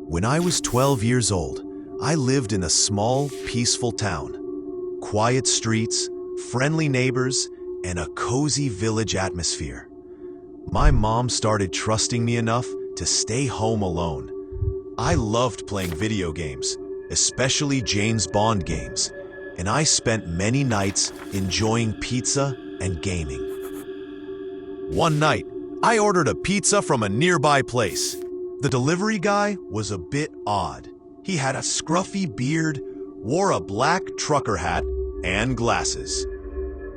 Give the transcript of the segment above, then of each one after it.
When I was 12 years old, I lived in a small, peaceful town. Quiet streets, friendly neighbors, and a cozy village atmosphere. My mom started trusting me enough to stay home alone. I loved playing video games, especially James Bond games, and I spent many nights enjoying pizza and gaming. One night, I ordered a pizza from a nearby place. The delivery guy was a bit odd. He had a scruffy beard, wore a black trucker hat, and glasses.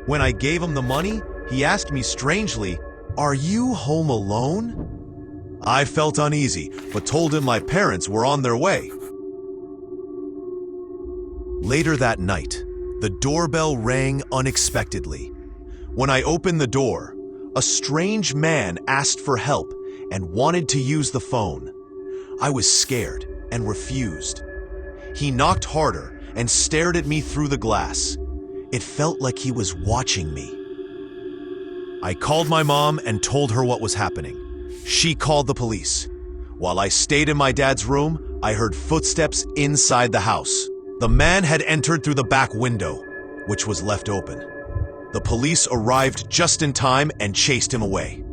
When I gave him the money, he asked me strangely, "Are you home alone?" I felt uneasy, but told him my parents were on their way. Later that night, the doorbell rang unexpectedly. When I opened the door, a strange man asked for help and wanted to use the phone. I was scared and refused. He knocked harder and stared at me through the glass. It felt like he was watching me. I called my mom and told her what was happening. She called the police. While I stayed in my dad's room, I heard footsteps inside the house. The man had entered through the back window, which was left open. The police arrived just in time and chased him away.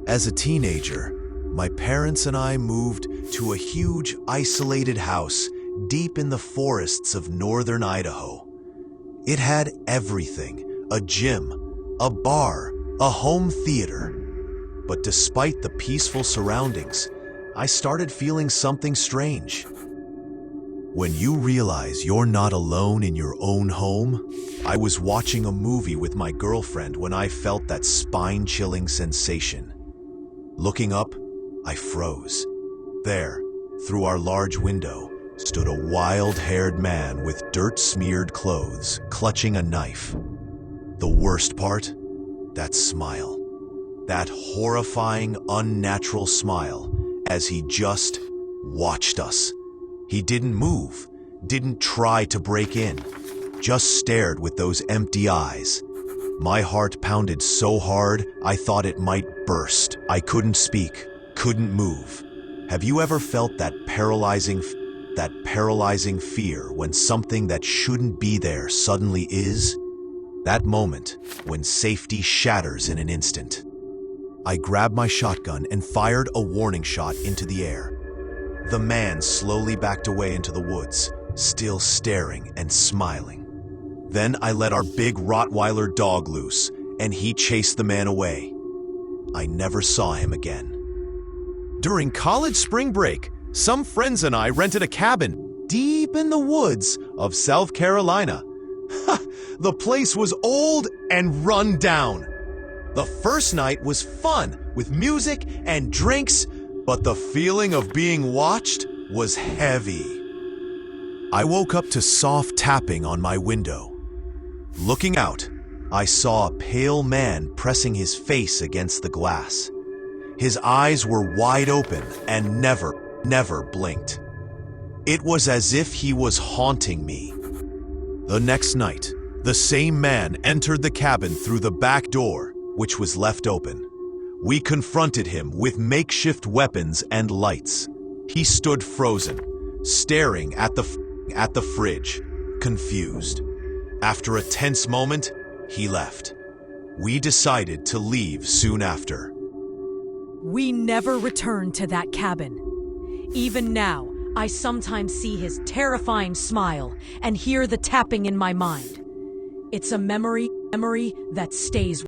As a teenager, my parents and I moved to a huge, isolated house deep in the forests of northern Idaho. It had everything: a gym, a bar, a home theater. But despite the peaceful surroundings, I started feeling something strange. When you realize you're not alone in your own home, I was watching a movie with my girlfriend when I felt that spine-chilling sensation. Looking up, I froze. There, through our large window, stood a wild-haired man with dirt-smeared clothes, clutching a knife. The worst part? That smile. That horrifying, unnatural smile as he just watched us. He didn't move, didn't try to break in, just stared with those empty eyes. My heart pounded so hard, I thought it might burst. I couldn't speak, couldn't move. Have you ever felt that paralyzing fear when something that shouldn't be there suddenly is? That moment when safety shatters in an instant. I grabbed my shotgun and fired a warning shot into the air. The man slowly backed away into the woods, still staring and smiling. Then I let our big Rottweiler dog loose, and he chased the man away. I never saw him again. During college spring break, some friends and I rented a cabin deep in the woods of South Carolina. The place was old and run down. The first night was fun with music and drinks, but the feeling of being watched was heavy. I woke up to soft tapping on my window. Looking out, I saw a pale man pressing his face against the glass. His eyes were wide open and never blinked. It was as if he was haunting me. The next night, the same man entered the cabin through the back door, which was left open. We confronted him with makeshift weapons and lights. He stood frozen, staring at the fridge, confused. After a tense moment, he left. We decided to leave soon after. We never returned to that cabin. Even now, I sometimes see his terrifying smile and hear the tapping in my mind. It's a memory that stays